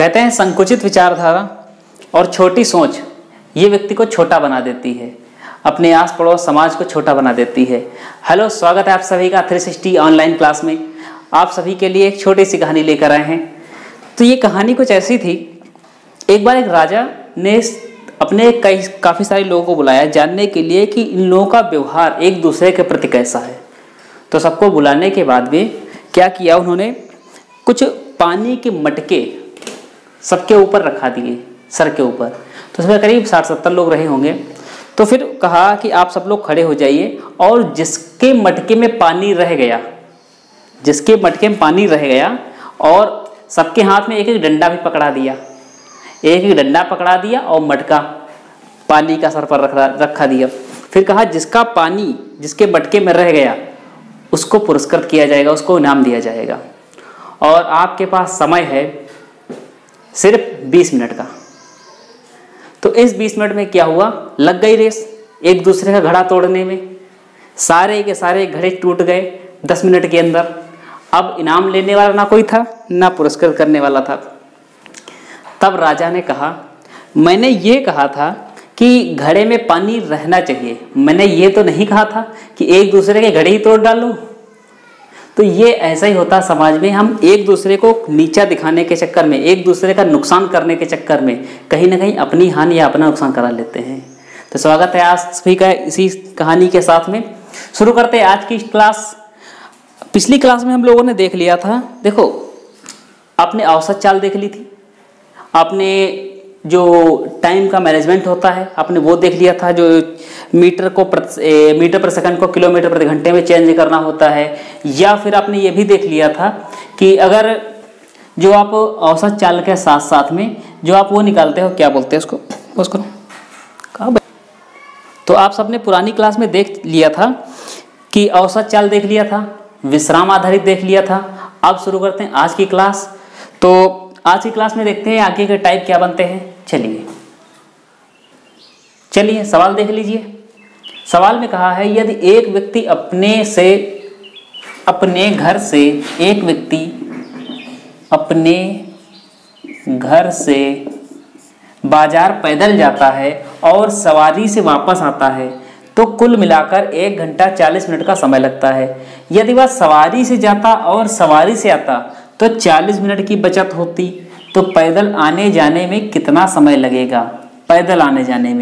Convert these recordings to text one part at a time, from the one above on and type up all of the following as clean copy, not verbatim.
कहते हैं संकुचित विचारधारा और छोटी सोच ये व्यक्ति को छोटा बना देती है, अपने आस पड़ोस समाज को छोटा बना देती है। हेलो, स्वागत है आप सभी का 360 ऑनलाइन क्लास में। आप सभी के लिए एक छोटी सी कहानी लेकर आए हैं। तो ये कहानी कुछ ऐसी थी। एक बार एक राजा ने अपने काफ़ी सारे लोगों को बुलाया जानने के लिए कि इन लोगों का व्यवहार एक दूसरे के प्रति कैसा है। तो सबको बुलाने के बाद भी क्या किया, उन्होंने कुछ पानी के मटके सबके ऊपर रखा दिए, सर के ऊपर। तो उसमें करीब 60-70 लोग रहे होंगे। तो फिर कहा कि आप सब लोग खड़े हो जाइए और जिसके मटके में पानी रह गया और सबके हाथ में एक एक डंडा भी पकड़ा दिया, और मटका पानी का सर पर रखा दिया। फिर कहा जिसका पानी जिसके मटके में रह गया उसको पुरस्कृत किया जाएगा, उसको इनाम दिया जाएगा। और आपके पास समय है सिर्फ 20 मिनट का। तो इस 20 मिनट में क्या हुआ, लग गई रेस एक दूसरे का घड़ा तोड़ने में। सारे के सारे घड़े टूट गए 10 मिनट के अंदर। अब इनाम लेने वाला ना कोई था, ना पुरस्कृत करने वाला था। तब राजा ने कहा, मैंने ये कहा था कि घड़े में पानी रहना चाहिए, मैंने ये तो नहीं कहा था कि एक दूसरे के घड़े ही तोड़ डालो। तो ये ऐसा ही होता समाज में। हम एक दूसरे को नीचा दिखाने के चक्कर में, एक दूसरे का नुकसान करने के चक्कर में कहीं ना कहीं अपनी हानि या अपना नुकसान करा लेते हैं। तो स्वागत है आज सभी का इसी कहानी के साथ में। शुरू करते हैं आज की क्लास। पिछली क्लास में हम लोगों ने देख लिया था, देखो आपने औसत चाल देख ली थी, आपने जो टाइम का मैनेजमेंट होता है आपने वो देख लिया था, जो मीटर पर सेकंड को किलोमीटर प्रति घंटे में चेंज करना होता है। या फिर आपने ये भी देख लिया था कि अगर जो आप औसत चाल के साथ साथ में जो आप वो निकालते हो, क्या बोलते हैं उसको कहाँ। तो आप सबने पुरानी क्लास में देख लिया था कि औसत चाल देख लिया था, विश्राम आधारित देख लिया था। अब शुरू करते हैं आज की क्लास। तो आज की क्लास में देखते हैं आगे के टाइप क्या बनते हैं। चलिए सवाल देख लीजिए। सवाल में कहा है, यदि एक व्यक्ति अपने घर से बाजार पैदल जाता है और सवारी से वापस आता है तो कुल मिलाकर 1 घंटा 40 मिनट का समय लगता है। यदि वह सवारी से जाता और सवारी से आता तो 40 मिनट की बचत होती, तो पैदल आने जाने में कितना समय लगेगा। पैदल आने जाने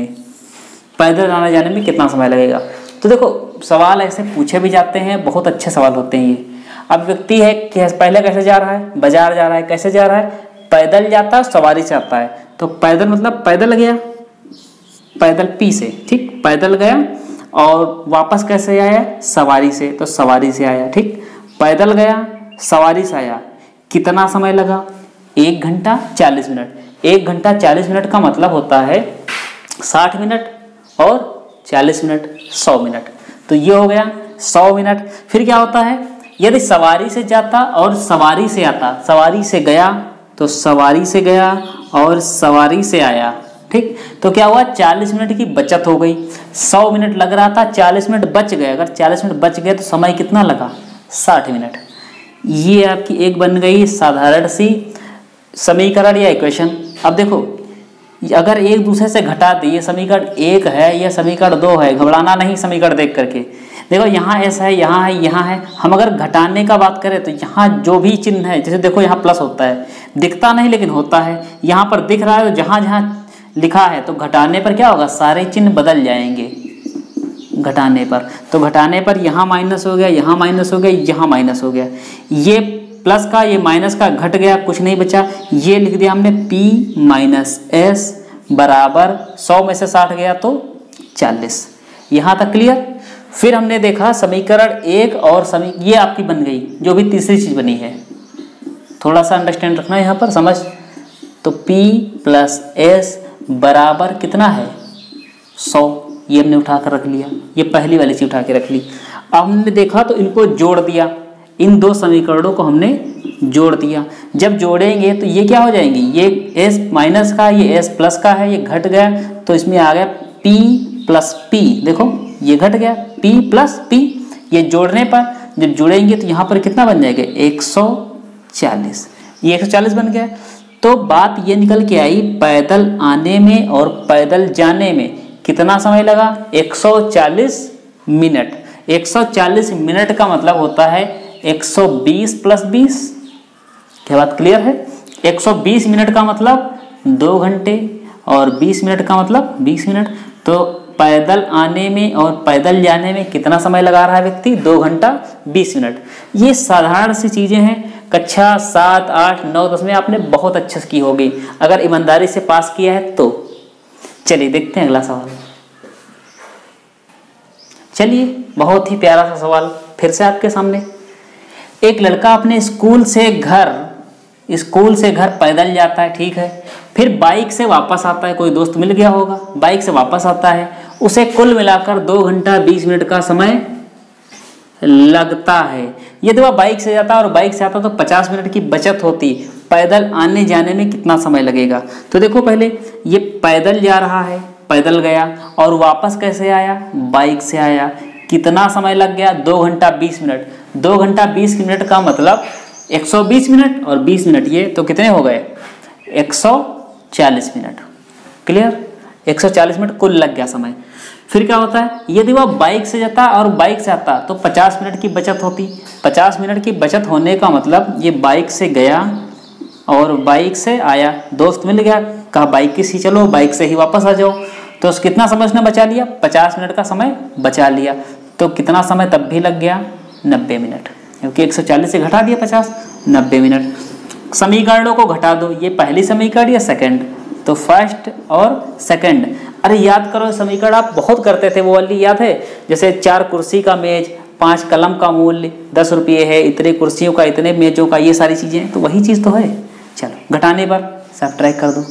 में कितना समय लगेगा। तो देखो सवाल ऐसे पूछे भी जाते हैं, बहुत अच्छे सवाल होते हैं ये। अब व्यक्ति है कि पहले कैसे जा रहा है, बाजार जा रहा है, कैसे जा रहा है, पैदल जाता है, सवारी से आता है। तो पैदल मतलब पैदल गया, पैदल पी से, ठीक, पैदल गया और वापस कैसे आया, सवारी से, तो सवारी से आया, ठीक। पैदल गया, सवारी से आया, कितना समय लगा, 1 घंटा 40 मिनट। 1 घंटा 40 मिनट का मतलब होता है 60 मिनट और 40 मिनट 100 मिनट। तो ये हो गया 100 मिनट। फिर क्या होता है, यदि सवारी से जाता और सवारी से आता, सवारी से गया तो सवारी से गया और सवारी से आया, ठीक। तो क्या हुआ, 40 मिनट की बचत हो गई। 100 मिनट लग रहा था, 40 मिनट बच गए। अगर 40 मिनट बच गए तो समय कितना लगा, 60 मिनट। ये आपकी एक बन गई साधारण सी समीकरण या इक्वेशन। अब देखो अगर एक दूसरे से घटा दी, ये समीकरण 1 है, यह समीकरण 2 है, घबराना नहीं समीकरण देख करके। देखो यहाँ ऐसा है, यहाँ है, यहाँ है। हम अगर घटाने का बात करें तो यहाँ जो भी चिन्ह है, जैसे देखो यहाँ प्लस होता है, दिखता नहीं लेकिन होता है, यहाँ पर दिख रहा है, तो जहाँ जहाँ लिखा है तो घटाने पर क्या होगा, सारे चिन्ह बदल जाएंगे घटाने पर। तो घटाने पर यहाँ माइनस हो गया, यहाँ माइनस हो गया, यहाँ माइनस हो गया, ये प्लस का ये माइनस का घट गया, कुछ नहीं बचा। ये लिख दिया हमने P माइनस S बराबर 100 में से 60 गया तो 40। यहाँ तक क्लियर। फिर हमने देखा समीकरण 1 और ये आपकी बन गई, जो भी तीसरी चीज बनी है, थोड़ा सा अंडरस्टैंड रखना यहाँ पर समझ। तो P प्लस S बराबर कितना है, 100। ये हमने उठा कर रख लिया, ये पहली वाली चीज उठा के रख ली। अब हमने देखा तो इनको जोड़ दिया, इन दो समीकरणों को हमने जोड़ दिया। जब जोड़ेंगे तो ये क्या हो जाएंगे, ये S माइनस का, ये S प्लस का है, ये घट गया तो इसमें आ गया P प्लस P। देखो ये घट गया P प्लस P। ये जोड़ने पर जब जुड़ेंगे तो यहाँ पर कितना बन जाएगा, 140। ये 140 बन गया। तो बात ये निकल के आई, पैदल आने में और पैदल जाने में कितना समय लगा? 140 मिनट। 140 मिनट का मतलब होता है 120 प्लस 20। क्या बात क्लियर है? 120 मिनट का मतलब 2 घंटे और 20 मिनट का मतलब 20 मिनट। तो पैदल आने में और पैदल जाने में कितना समय लगा रहा है व्यक्ति? 2 घंटा 20 मिनट। ये साधारण सी चीज़ें हैं, कक्षा 7, 8, 9, 10 में आपने बहुत अच्छे से की होगी अगर ईमानदारी से पास किया है तो। चलिए देखते हैं अगला सवाल। चलिए, बहुत ही प्यारा सा सवाल फिर से आपके सामने। एक लड़का अपने स्कूल से घर पैदल जाता है, ठीक है, फिर बाइक से वापस आता है, कोई दोस्त मिल गया होगा, बाइक से वापस आता है, उसे कुल मिलाकर 2 घंटा 20 मिनट का समय लगता है। यदि वह बाइक से जाता और बाइक से आता तो 50 मिनट की बचत होती। पैदल आने जाने में कितना समय लगेगा? तो देखो, पहले ये पैदल जा रहा है, पैदल गया और वापस कैसे आया? बाइक से आया। कितना समय लग गया? 2 घंटा 20 मिनट। 2 घंटा 20 मिनट का मतलब 120 मिनट और 20 मिनट, ये तो कितने हो गए? 140 मिनट। क्लियर? 140 मिनट कुल लग गया समय। फिर क्या होता है? यदि वह बाइक से जाता और बाइक से आता तो 50 मिनट की बचत होती। 50 मिनट की बचत होने का मतलब ये बाइक से गया और बाइक से आया, दोस्त मिल गया, कहा बाइक से चलो, बाइक से ही वापस आ जाओ, तो कितना समय उसने बचा लिया? 50 मिनट का समय बचा लिया। तो कितना समय तब भी लग गया? 90 मिनट, क्योंकि 140 से घटा दिया 50, 90 मिनट। समीकरणों को घटा दो, ये पहली समीकरण या सेकंड? तो फर्स्ट और सेकंड। अरे याद करो, समीकरण आप बहुत करते थे, वो वाली याद है? जैसे 4 कुर्सी का मेज, 5 कलम का मूल्य 10 रुपये है, इतने कुर्सियों का, इतने मेजों का, ये सारी चीज़ें तो वही चीज़ तो है। चलो, घटाने पर सब्ट्रैक्ट कर दो।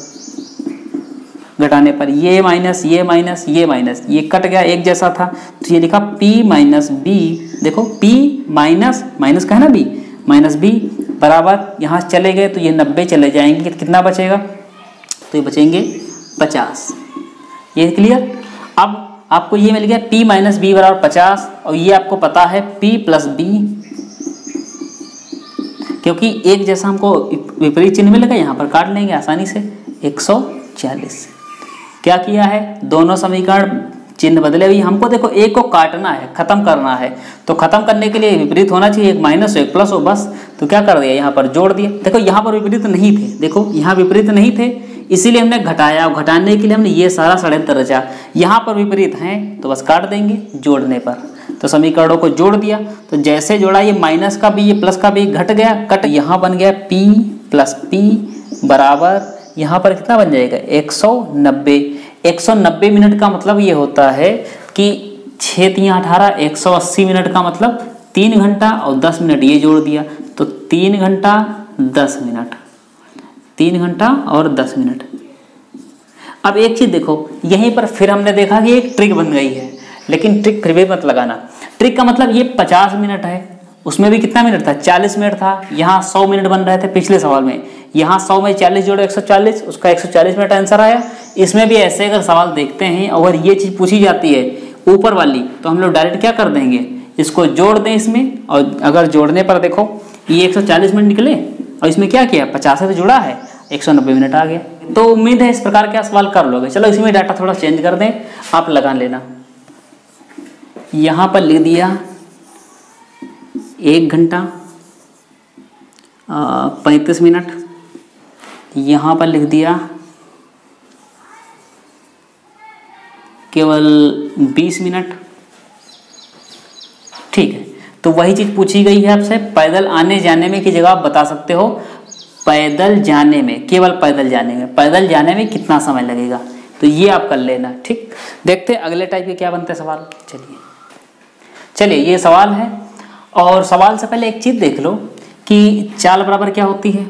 घटाने पर ये माइनस ये माइनस ये माइनस, ये कट गया, एक जैसा था, तो ये लिखा p माइनस बी। देखो, p माइनस माइनस का है ना, b माइनस बी बराबर, यहाँ चले गए तो ये 90 चले जाएंगे, कितना बचेगा? तो ये बचेंगे 50। ये क्लियर? अब आपको ये मिल गया p माइनस बी बराबर 50, और ये आपको पता है p प्लस बी, क्योंकि एक जैसा हमको विपरीत चिन्ह मिलेगा, यहाँ पर काट लेंगे आसानी से। 140। क्या किया है? दोनों समीकरण चिन्ह बदले हुए। हमको देखो, एक को काटना है, खत्म करना है, तो खत्म करने के लिए विपरीत होना चाहिए, एक माइनस हो एक प्लस हो, बस। तो क्या कर दिया? यहाँ पर जोड़ दिया। देखो, यहाँ पर विपरीत नहीं थे, देखो यहाँ विपरीत नहीं थे, इसीलिए हमने घटाया, और घटाने के लिए हमने ये सारा षड्यंत्र रचा। यहाँ पर विपरीत हैं तो बस काट देंगे जोड़ने पर। तो समीकरणों को जोड़ दिया, तो जैसे जोड़ा, ये माइनस का भी ये प्लस का भी घट गया, कट, यहाँ बन गया p प्लस p बराबर, यहाँ पर कितना बन जाएगा? 190। 190 मिनट का मतलब ये होता है कि 6 3 18, 180 मिनट का मतलब 3 घंटा और 10 मिनट, ये जोड़ दिया तो 3 घंटा 10 मिनट, 3 घंटा और 10 मिनट। अब एक चीज़ देखो, यहीं पर फिर हमने देखा कि एक ट्रिक बन गई है, लेकिन ट्रिक फिर भी मत लगाना। ट्रिक का मतलब ये 50 मिनट है, उसमें भी कितना मिनट था? 40 मिनट था। यहाँ 100 मिनट बन रहे थे पिछले सवाल में, यहाँ 100 में 40 जोड़ो 140, उसका 140 मिनट आंसर आया। इसमें भी ऐसे अगर सवाल देखते हैं, अगर ये चीज़ पूछी जाती है ऊपर वाली, तो हम लोग डायरेक्ट क्या कर देंगे? इसको जोड़ दें इसमें, और अगर जोड़ने पर देखो ये 140 मिनट निकले और इसमें क्या किया? 50 से जुड़ा है, 190 मिनट आ गया। तो उम्मीद है इस प्रकार के सवाल कर लोगे। चलो, इसमें डाटा थोड़ा चेंज कर दें, आप लगा लेना। यहाँ पर लिख दिया 1 घंटा 35 मिनट, यहाँ पर लिख दिया केवल 20 मिनट। ठीक है, तो वही चीज़ पूछी गई है आपसे, पैदल आने जाने में की जगह आप बता सकते हो पैदल जाने में, केवल पैदल जाने में कितना समय लगेगा, तो ये आप कर लेना। ठीक, देखते हैं अगले टाइप के क्या बनते हैं सवाल। चलिए ये सवाल है, और सवाल से पहले एक चीज़ देख लो कि चाल बराबर क्या होती है।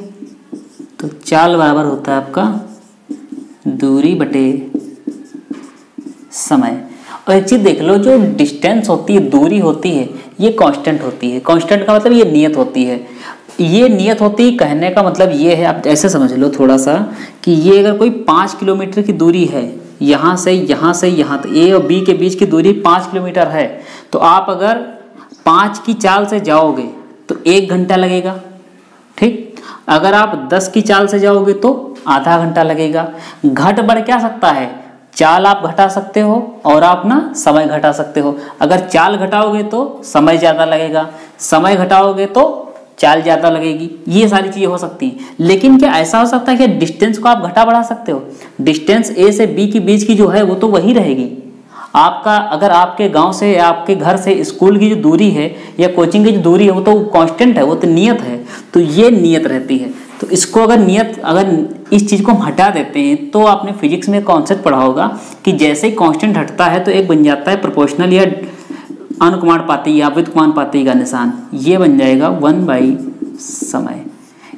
तो चाल बराबर होता है आपका दूरी बटे समय। और एक चीज़ देख लो, जो डिस्टेंस होती है, दूरी होती है, ये कांस्टेंट होती है। कांस्टेंट का मतलब ये नियत होती है, ये नियत होती है। कहने का मतलब ये है, आप ऐसे समझ लो थोड़ा सा, कि ये अगर कोई 5 किलोमीटर की दूरी है, यहाँ से यहाँ तक, ए और बी के बीच की दूरी 5 किलोमीटर है, तो आप अगर 5 की चाल से जाओगे तो 1 घंटा लगेगा। ठीक, अगर आप 10 की चाल से जाओगे तो आधा घंटा लगेगा। घट बढ़ क्या सकता है, चाल आप घटा सकते हो और आप ना समय घटा सकते हो। अगर चाल घटाओगे तो समय ज़्यादा लगेगा, समय घटाओगे तो चाल ज़्यादा लगेगी, ये सारी चीज़ें हो सकती हैं। लेकिन क्या ऐसा हो सकता है कि डिस्टेंस को आप घटा बढ़ा सकते हो? डिस्टेंस ए से बी के बीच की जो है वो तो वही रहेगी। आपका अगर आपके गांव से या आपके घर से स्कूल की जो दूरी है या कोचिंग की जो दूरी है वो तो कांस्टेंट है, वो तो नियत है। तो ये नियत रहती है। तो इसको अगर इस चीज़ को हम हटा देते हैं तो आपने फिजिक्स में कॉन्सेप्ट पढ़ा होगा कि जैसे ही कांस्टेंट हटता है तो एक बन जाता है प्रोपोर्शनल या अनुकमानुपाती या व्युत्क्रमानुपाती का निशान। ये बन जाएगा 1 समय।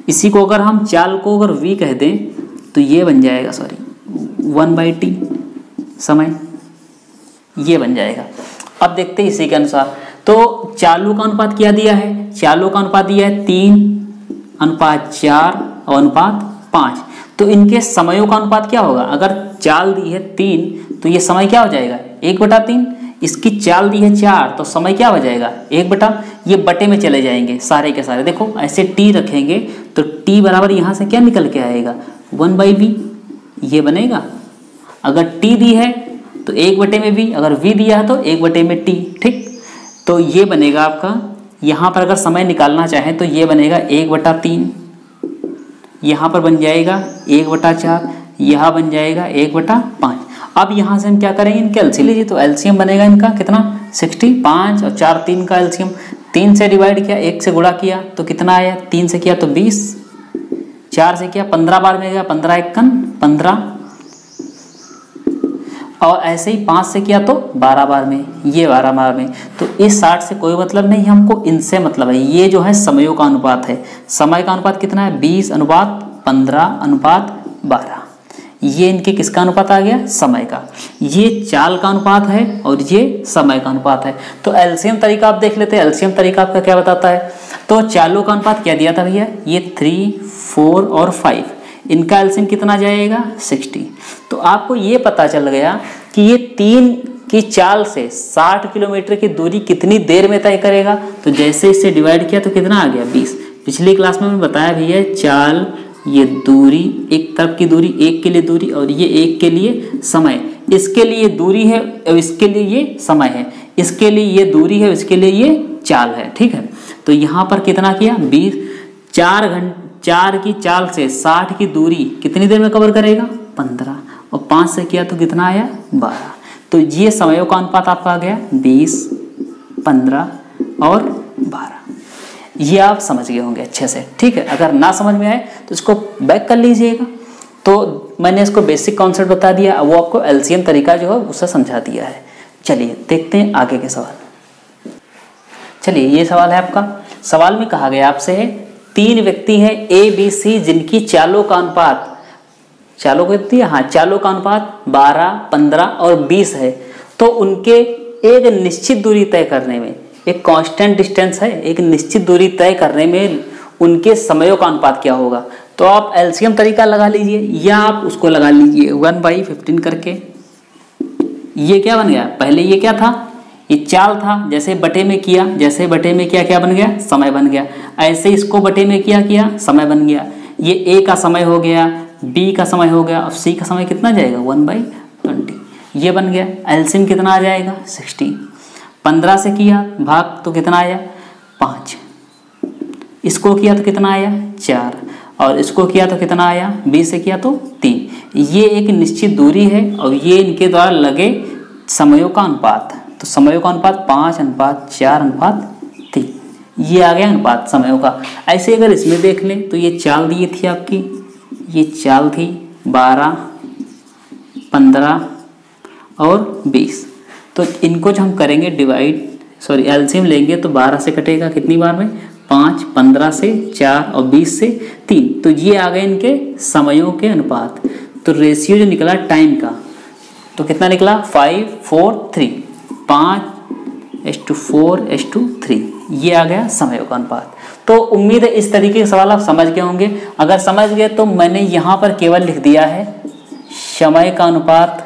इसी को अगर हम चाल को अगर v कह दें तो ये बन जाएगा 1/t समय, ये बन जाएगा। अब देखते हैं इसी के अनुसार। तो चालों का अनुपात क्या दिया है, चालों का अनुपात दिया है 3:4 और अनुपात 5। तो इनके समयों का अनुपात क्या होगा? अगर चाल दी है 3 तो ये समय क्या हो जाएगा 1/3। इसकी चाल दी है 4 तो समय क्या हो जाएगा 1/, ये बटे में चले जाएंगे सारे के सारे। देखो ऐसे t रखेंगे तो t बराबर यहाँ से क्या निकल के आएगा 1/v, ये बनेगा। अगर t दी है तो 1/v, अगर v दिया है तो 1/t, ठीक। तो ये बनेगा आपका, यहाँ पर अगर समय निकालना चाहें तो ये बनेगा 1/3, यहाँ पर बन जाएगा 1/4, यहाँ बन जाएगा 1/5। अब यहाँ से हम क्या करेंगे, इनके एलसीएम लीजिए। तो एलसीएम बनेगा इनका कितना 60, 5 और 4 3 का एलसीएम। 3 से डिवाइड किया, 1 से गुणा किया तो कितना आया, 3 से किया तो 20, 4 से किया 15 बार में गया, 15 एकन 15, और ऐसे ही 5 से किया तो 12 बार में, ये 12 बार में। तो इस 60 से कोई मतलब नहीं, हमको इनसे मतलब है। ये जो है समयों का अनुपात है। समय का अनुपात कितना है 20:15:12। ये इनके किसका अनुपात आ गया, समय का। ये चाल का अनुपात है और ये समय का अनुपात है। तो एलसीएम तरीका आप देख लेते हैं। एलसीएम तरीका आपका क्या बताता है, तो चालों का अनुपात क्या दिया था भैया, ये 3, 4 और 5। इनका एलसीएम कितना जाएगा 60। तो आपको ये पता चल गया कि ये 3 की चाल से 60 किलोमीटर की दूरी कितनी देर में तय करेगा। तो जैसे इससे डिवाइड किया तो कितना आ गया 20। पिछली क्लास में मैंने बताया भैया चाल, ये दूरी, एक तरफ की दूरी, एक के लिए दूरी और ये एक के लिए समय। इसके लिए दूरी है और इसके लिए ये समय है, इसके लिए ये दूरी है, इसके लिए ये चाल है, ठीक है। तो यहाँ पर कितना किया 20, 4 की चाल से 60 की दूरी कितनी देर में कवर करेगा 15, और 5 से किया तो कितना आया 12। तो ये समयों का अनुपात आपका आ गया 20, 15 और 12। ये आप समझ गए होंगे अच्छे से, ठीक है। अगर ना समझ में आए तो इसको बैक कर लीजिएगा। तो मैंने इसको बेसिक कॉन्सेप्ट बता दिया, वो आपको एलसीएम तरीका जो है उससे समझा दिया है। चलिए देखते हैं आगे के सवाल। चलिए ये सवाल है आपका। सवाल में कहा गया आपसे है 3 व्यक्ति हैं ए बी सी जिनकी चालों का अनुपात, चालों को दिया, हाँ चालों का अनुपात 12, 15 और 20 है। तो उनके एक निश्चित दूरी तय करने में, एक कांस्टेंट डिस्टेंस है, एक निश्चित दूरी तय करने में उनके समयों का अनुपात क्या होगा। तो आप एलसीएम तरीका लगा लीजिए या आप उसको लगा लीजिए 1/15 करके। ये क्या बन गया, पहले ये क्या था, ये चाल था, जैसे बटे में किया, जैसे बटे में किया क्या बन गया समय बन गया। ऐसे इसको बटे में किया समय बन गया। ये ए का समय हो गया, बी का समय हो गया और सी का समय कितना जाएगा 1/20, ये बन गया। एलसीएम कितना आ जाएगा 60। 15 से किया भाग तो कितना आया 5, इसको किया तो कितना आया 4 और इसको किया तो कितना आया 20 से किया तो 3। ये एक निश्चित दूरी है और ये इनके द्वारा लगे समयों का अनुपात। तो समयों का अनुपात 5:4:3, ये आ गया अनुपात समयों का। ऐसे अगर इसमें देख लें तो ये चाल दी थी आपकी, ये चाल थी 12, 15 और 20। तो इनको जो हम करेंगे एलसीएम लेंगे तो 12 से कटेगा कितनी बार में 5, 15 से 4 और 20 से 3। तो ये आ गए इनके समयों के अनुपात। तो रेशियो जो निकला टाइम का तो कितना निकला 5:4:3, 5:4:3, ये आ गया समयों का अनुपात। तो उम्मीद है इस तरीके के सवाल आप समझ गए होंगे। अगर समझ गए तो मैंने यहाँ पर केवल लिख दिया है समय का अनुपात,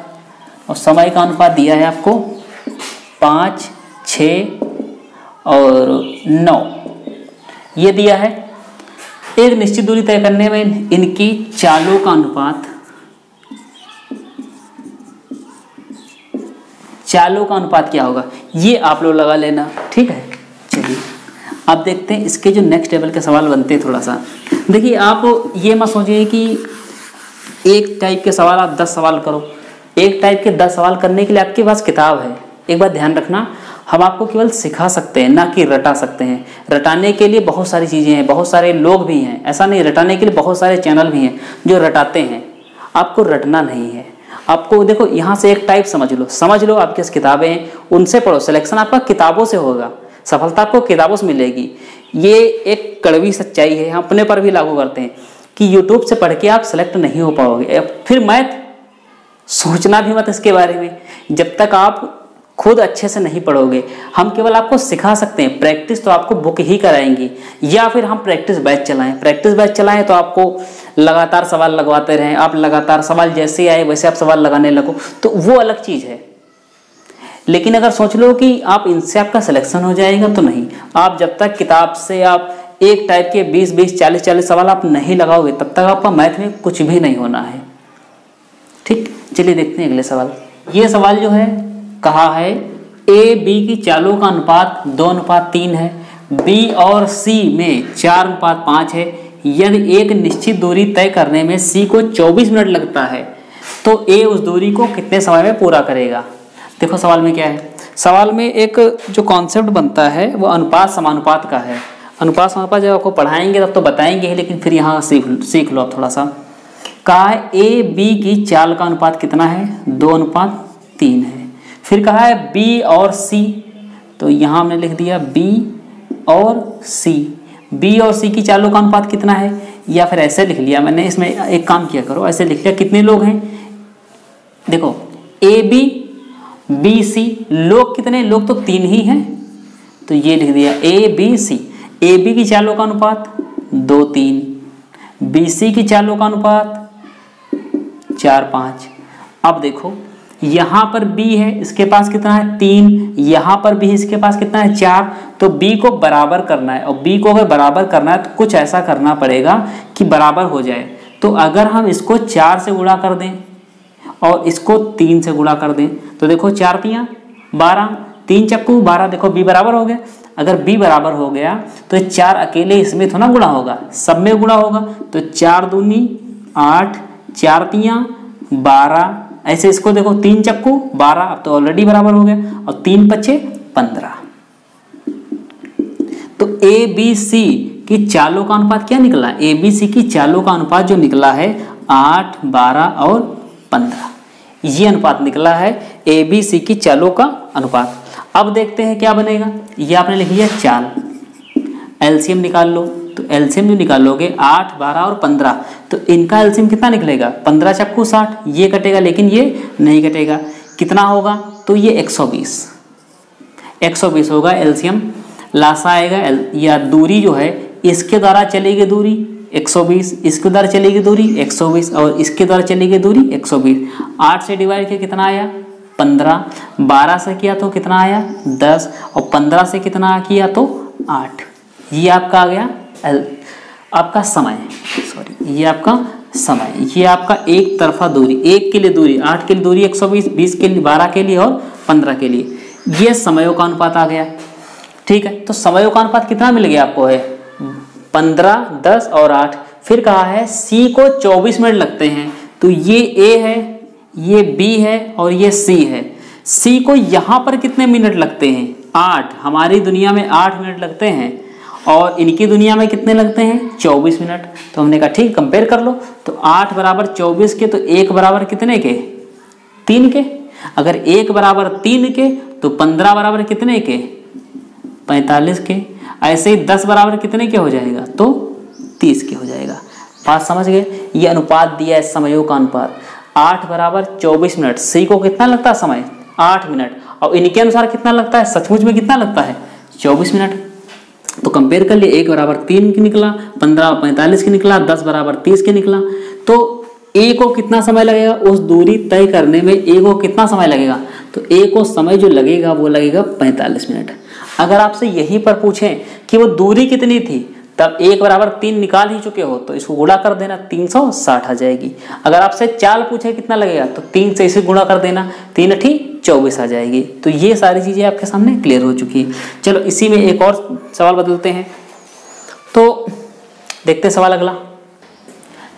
और समय का अनुपात दिया है आपको 5, 6 और 9, ये दिया है। एक निश्चित दूरी तय करने में इनकी चालों का अनुपात, चालों का अनुपात क्या होगा ये आप लोग लगा लेना, ठीक है। चलिए अब देखते हैं इसके जो नेक्स्ट लेवल के सवाल बनते हैं। थोड़ा सा देखिए, आप ये मत सोचिए कि एक टाइप के सवाल आप 10 सवाल करो। एक टाइप के 10 सवाल करने के लिए आपके पास किताब है। एक बात ध्यान रखना, हम आपको केवल सिखा सकते हैं, ना कि रटा सकते हैं। रटाने के लिए बहुत सारी चीज़ें हैं, बहुत सारे लोग भी हैं, ऐसा नहीं। रटाने के लिए बहुत सारे चैनल भी हैं जो रटाते हैं, आपको रटना नहीं है। आपको देखो यहाँ से एक टाइप समझ लो, आपके पास किताबें हैं, उनसे पढ़ो। सिलेक्शन आपका किताबों से होगा, सफलता आपको किताबों से मिलेगी। ये एक कड़वी सच्चाई है, हम अपने पर भी लागू करते हैं कि यूट्यूब से पढ़ के आप सेलेक्ट नहीं हो पाओगे। फिर मैथ सोचना भी मत इसके बारे में, जब तक आप खुद अच्छे से नहीं पढ़ोगे। हम केवल आपको सिखा सकते हैं, प्रैक्टिस तो आपको बुक ही कराएंगी, या फिर हम प्रैक्टिस बैच चलाएं तो आपको लगातार सवाल लगवाते रहें। आप लगातार सवाल जैसे आए वैसे आप सवाल लगाने लगो, तो वो अलग चीज़ है। लेकिन अगर सोच लो कि आप इनसे आपका सिलेक्शन हो जाएगा, तो नहीं। आप जब तक किताब से आप एक टाइप के 20-20, 40-40 सवाल आप नहीं लगाओगे, तब तक आपका मैथ में कुछ भी नहीं होना है, ठीक। चलिए देखते हैं अगले सवाल। ये सवाल जो है कहा है ए बी की चालों का अनुपात 2:3 है, बी और सी में 4:5 है। यदि एक निश्चित दूरी तय करने में सी को 24 मिनट लगता है, तो ए उस दूरी को कितने समय में पूरा करेगा। देखो सवाल में क्या है, सवाल में एक जो कॉन्सेप्ट बनता है वो अनुपात समानुपात का है। अनुपात समानुपात जब आपको पढ़ाएंगे तब तो बताएंगे ही, लेकिन फिर यहाँ सीख लो आप थोड़ा सा। कहा है ए बी की चाल का अनुपात कितना है, 2:3 है। फिर कहा है बी और सी, तो यहाँ हमने लिख दिया बी और सी। बी और सी की चालों का अनुपात कितना है, या फिर ऐसे लिख लिया मैंने। इसमें एक काम किया करो, ऐसे लिख लिया कितने लोग हैं। देखो ए बी बी सी, लोग कितने, लोग तो 3 ही हैं, तो ये लिख दिया A B C. A B की चालों का अनुपात 2:3, बी सी की चालों का अनुपात 4:5। अब देखो यहाँ पर B है, इसके पास कितना है 3, यहाँ पर B इसके पास कितना है 4, तो B को बराबर करना है। और B को अगर बराबर करना है तो कुछ ऐसा करना पड़ेगा कि बराबर हो जाए। तो अगर हम इसको 4 से गुणा कर दें और इसको 3 से गुणा कर दें, तो देखो 4 तियाँ 12, 3 चक्कू 12, देखो B बराबर हो गया। अगर B बराबर हो गया तो 4 अकेले इसमें थोड़ा गुणा होगा, सब में गुणा होगा। तो 4 दूनी 8, 4 तियाँ 12, ऐसे इसको देखो 3 चक्कू 12, अब तो ऑलरेडी बराबर हो गया, और 3 पच्चे 15। तो ए बी सी की चालों का अनुपात क्या निकला, ए बी सी की चालों का अनुपात जो निकला है 8, 12 और 15, ये अनुपात निकला है ए बी सी की चालों का अनुपात। अब देखते हैं क्या बनेगा। ये आपने लिख लिया चाल, एलसीएम निकाल लो। तो एलसीएम जो निकालोगे 8, 12 और 15, तो इनका एलसीएम कितना निकलेगा, 15 चक्कू 60, ये कटेगा लेकिन ये नहीं कटेगा। कितना होगा, तो ये 120 होगा एलसीएम। लासा आएगा या दूरी जो है इसके द्वारा चलेगी दूरी 120, इसके द्वारा चलेगी दूरी 120 और इसके द्वारा चलेगी दूरी 120। 8 से डिवाइड किया कितना आया 15, 12 से किया तो कितना आया 10 और 15 से कितना किया तो 8। ये आपका आ गया आपका समय, सॉरी ये आपका समय, ये आपका एक तरफा दूरी, एक के लिए दूरी 8 के लिए दूरी 120, 20 के लिए 12 के लिए और 15 के लिए, ये समयों का अनुपात आ गया। ठीक है, तो समयों का अनुपात कितना मिल गया आपको है 15, 10 और 8। फिर कहा है सी को 24 मिनट लगते हैं, तो ये ए है, ये बी है और ये सी है। सी को यहाँ पर कितने मिनट लगते हैं 8, हमारी दुनिया में 8 मिनट लगते हैं और इनकी दुनिया में कितने लगते हैं 24 मिनट। तो हमने कहा ठीक कंपेयर कर लो, तो 8 बराबर 24 के, तो 1 बराबर कितने के 3 के। अगर 1 बराबर 3 के तो 15 बराबर कितने के 45 के। ऐसे ही 10 बराबर कितने के हो जाएगा तो 30 के हो जाएगा। बात समझ गए, ये अनुपात दिया है समयों का अनुपात। 8 बराबर 24 मिनट, सी को कितना लगता है समय 8 मिनट और इनके अनुसार कितना लगता है सचमुच में कितना लगता है 24 मिनट। तो कंपेयर कर लिए, 1 बराबर 3 की निकला, 15 45 की निकला, 10 बराबर 30 के निकला। तो ए को कितना समय लगेगा उस दूरी तय करने में, ए को कितना समय लगेगा, तो ए को समय जो लगेगा वो लगेगा 45 मिनट। अगर आपसे यहीं पर पूछें कि वो दूरी कितनी थी तब 1 बराबर 3 निकाल ही चुके हो तो इसको गुणा कर देना, 360 आ जाएगी। अगर आपसे चाल पूछे कितना लगेगा तो 3 से इसे गुणा कर देना, 3 × 24 आ जाएगी। तो ये सारी चीज़ें आपके सामने क्लियर हो चुकी है। चलो इसी में एक और सवाल बदलते हैं, तो देखते हैं सवाल अगला।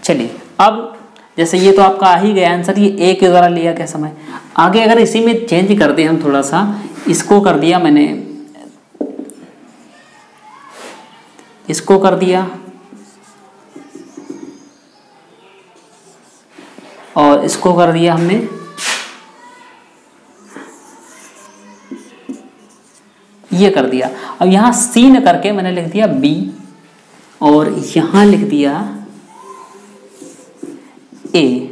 चलिए अब जैसे ये तो आपका आ ही गया आंसर, ये ए के द्वारा लिया गया समय। आगे अगर इसी में चेंज कर दें हम थोड़ा सा, इसको कर दिया मैंने, इसको कर दिया और इसको कर दिया हमने, ये कर दिया। अब यहाँ सी न करके मैंने लिख दिया बी और यहाँ लिख दिया ए।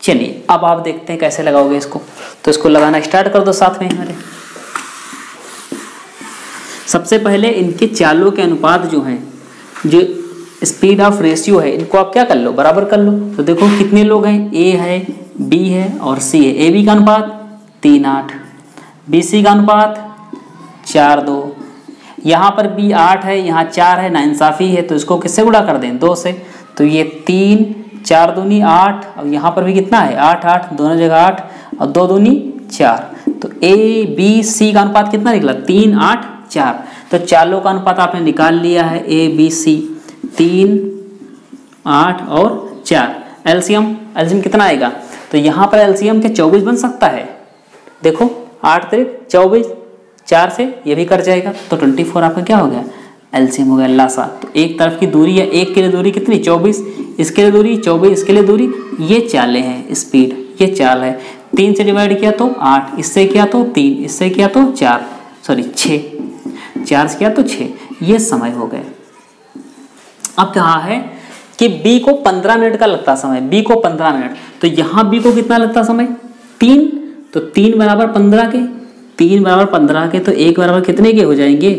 चलिए अब आप देखते हैं कैसे लगाओगे इसको, तो इसको लगाना स्टार्ट कर दो साथ में हमारे। सबसे पहले इनके चालों के अनुपात जो हैं, जो स्पीड ऑफ रेशियो है, इनको आप क्या कर लो, बराबर कर लो। तो देखो कितने लोग हैं, ए है, बी है और सी है। ए बी का अनुपात 3:8, बी सी का अनुपात 4:2, यहाँ पर बी 8 है, यहाँ 4 है, नाइंसाफ़ी है तो इसको किससे गुणा कर दें, 2 से। तो ये 3, 4 दूनी 8 और यहाँ पर भी कितना है 8, 8 दोनों जगह 8 और 2 दूनी 4। तो ए बी सी का अनुपात कितना निकला, 3, 8, 4। तो चालों का अनुपात आपने निकाल लिया है, ए बी सी 3, 8 और 4। एलसीएम कितना आएगा, तो यहाँ पर एलसीएम के 24 बन सकता है। देखो 8 × 24, 4 से ये भी कट जाएगा तो 24 आपका क्या हो गया, एलसीएम हो गया लासा। तो एक तरफ की दूरी है, एक के लिए दूरी कितनी 24, इसके लिए दूरी 24, इसके लिए दूरी, ये चालें हैं, स्पीड ये चाल है। 3 से डिवाइड किया तो 8, इससे किया तो 3, इससे किया तो 4, सॉरी 6, 4 से किया तो 6, ये समय हो गए। अब कहा है कि बी को 15 मिनट का लगता समय, बी को 15 मिनट, तो यहाँ बी को कितना लगता समय 3, तो 3 बराबर 15 के, 3 बराबर 15 के, तो 1 बराबर कितने के हो जाएंगे,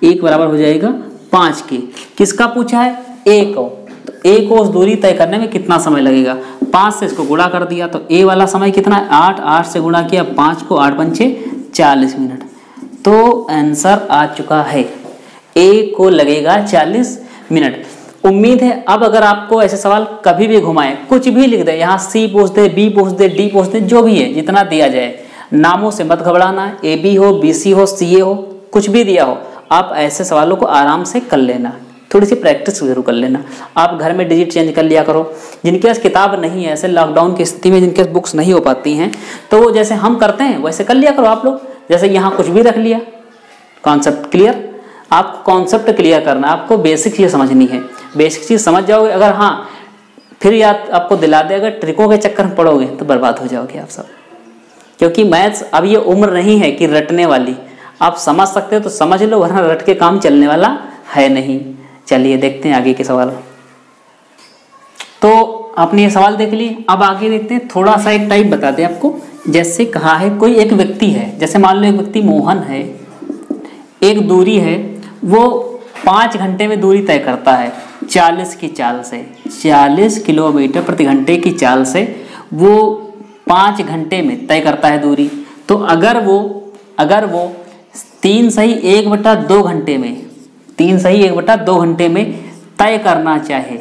1 बराबर हो जाएगा 5 के। किसका पूछा है, ए को, तो ए को उस दूरी तय करने में कितना समय लगेगा, 5 से इसको गुणा कर दिया तो ए वाला समय कितना है 8, 8 से गुणा किया 5 को, 8 पंचे 40 मिनट। तो आंसर आ चुका है, ए को लगेगा 40 मिनट। उम्मीद है अब अगर आपको ऐसे सवाल कभी भी घुमाए, कुछ भी लिख दे, यहाँ सी पूछ दे, बी पूछ दे, डी पूछ दे, जो भी है जितना दिया जाए, नामों से मत घबराना, ए बी हो, बी सी हो, सी ए हो, कुछ भी दिया हो, आप ऐसे सवालों को आराम से कर लेना, थोड़ी सी प्रैक्टिस जरूर कर लेना। आप घर में डिजिट चेंज कर लिया करो। जिनके पास किताब नहीं है, ऐसे लॉकडाउन की स्थिति में जिनके पास बुक्स नहीं हो पाती हैं, तो वो जैसे हम करते हैं वैसे कर लिया करो आप लोग। जैसे यहाँ कुछ भी रख लिया, कॉन्सेप्ट क्लियर, आपको कॉन्सेप्ट क्लियर करना, आपको बेसिक चीज़ समझनी है। बेसिक चीज़ समझ जाओगे, अगर हाँ फिर याद आपको दिला दे, अगर ट्रिकों के चक्कर में पड़ोगे तो बर्बाद हो जाओगे आप सब, क्योंकि मैथ्स अब ये उम्र नहीं है कि रटने वाली। आप समझ सकते हो तो समझ लो, वरना रट के काम चलने वाला है नहीं। चलिए देखते हैं आगे के सवाल। तो आपने ये सवाल देख लिए, अब आगे देखते हैं। थोड़ा सा एक टाइप बता दें आपको। जैसे कहा है कोई एक व्यक्ति है, जैसे मान लो एक व्यक्ति मोहन है, एक दूरी है, वो 5 घंटे में दूरी तय करता है 40 की चाल से, 40 किलोमीटर प्रति घंटे की चाल से वो 5 घंटे में तय करता है दूरी। तो अगर वो 3 सही 1/2 घंटे में, 3 सही 1/2 घंटे में तय करना चाहे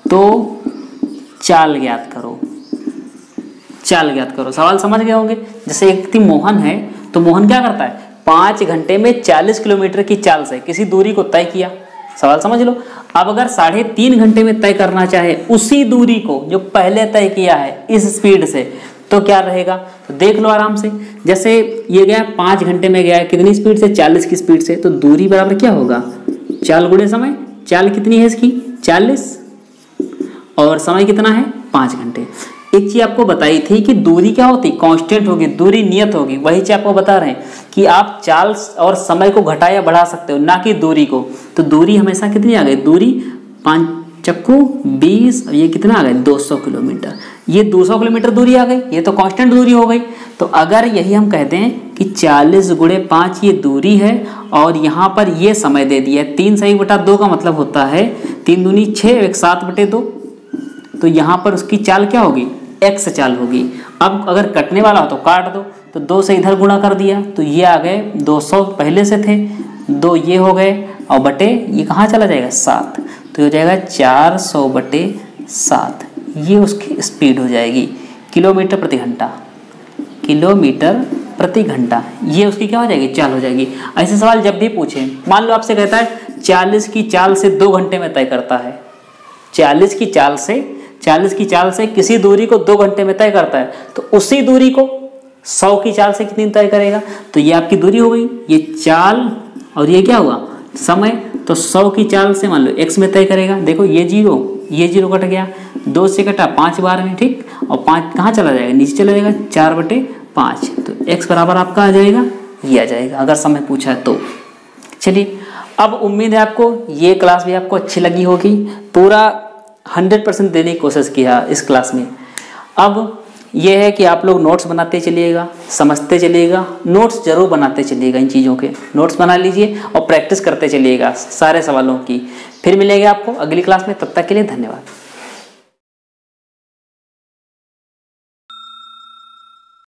तो चाल ज्ञात करो। सवाल समझ गए होंगे। जैसे एक व्यक्ति मोहन है, तो मोहन क्या करता है 5 घंटे में 40 किलोमीटर की चाल से किसी दूरी को तय किया। सवाल समझ लो। अब अगर 3.5 घंटे में तय करना चाहे उसी दूरी को जो पहले तय किया है इस स्पीड से, तो क्या रहेगा, तो देख लो आराम से। जैसे ये गया 5 घंटे में गया है, कितनी स्पीड से, 40 की स्पीड से, तो दूरी बराबर क्या होगा, चाल गुणे समय। चाल कितनी है इसकी 40 और समय कितना है 5 घंटे। एक चीज आपको बताई थी कि दूरी क्या होती, कांस्टेंट होगी, दूरी नियत होगी। वही चीज आपको बता रहे हैं कि आप चाल और समय को घटा या बढ़ा सकते हो, ना कि दूरी को। तो दूरी हमेशा कितनी आ गई, दूरी 5 चक्कू 20 और ये कितना आ गया 200 किलोमीटर। ये 200 किलोमीटर दूरी आ गई, ये तो कांस्टेंट दूरी हो गई। तो अगर यही हम कहते हैं कि 40 गुणे 5 ये दूरी है और यहाँ पर ये समय दे दिया है 3 सही 1/2 का मतलब होता है 3 दूनी 6 एक 7/2, तो यहाँ पर उसकी चाल क्या होगी, x चाल होगी। अब अगर कटने वाला हो तो काट दो, तो 2 से इधर गुणा कर दिया तो ये आ गए 200 पहले से थे, 2 ये हो गए और बटे ये कहाँ चला जाएगा 7, तो हो जाएगा 400/7। ये उसकी स्पीड हो जाएगी किलोमीटर प्रति घंटा, किलोमीटर प्रति घंटा। ये उसकी क्या हो जाएगी, चाल हो जाएगी। ऐसे सवाल जब भी पूछे, मान लो आपसे कहता है 40 की चाल से 2 घंटे में तय करता है, 40 की चाल से किसी दूरी को 2 घंटे में तय करता है, तो उसी दूरी को 100 की चाल से कितनी तय करेगा। तो ये आपकी दूरी हो गई, ये चाल और ये क्या हुआ समय। तो 100 की चाल से मान लो x में तय करेगा। देखो ये जीरो कट गया, 2 से कटा 5 बार में, ठीक, और 5 कहाँ चला जाएगा, नीचे चला जाएगा 4/5। तो x बराबर आपका आ जाएगा, ये आ जाएगा अगर समय पूछा है तो। चलिए, अब उम्मीद है आपको ये क्लास भी आपको अच्छी लगी होगी। पूरा 100% देने की कोशिश किया इस क्लास में। अब ये है कि आप लोग नोट्स बनाते चलिएगा, समझते चलिएगा, नोट्स जरूर बनाते चलिएगा, इन चीज़ों के नोट्स बना लीजिए और प्रैक्टिस करते चलिएगा सारे सवालों की। फिर मिलेंगे आपको अगली क्लास में, तब तक के लिए धन्यवाद।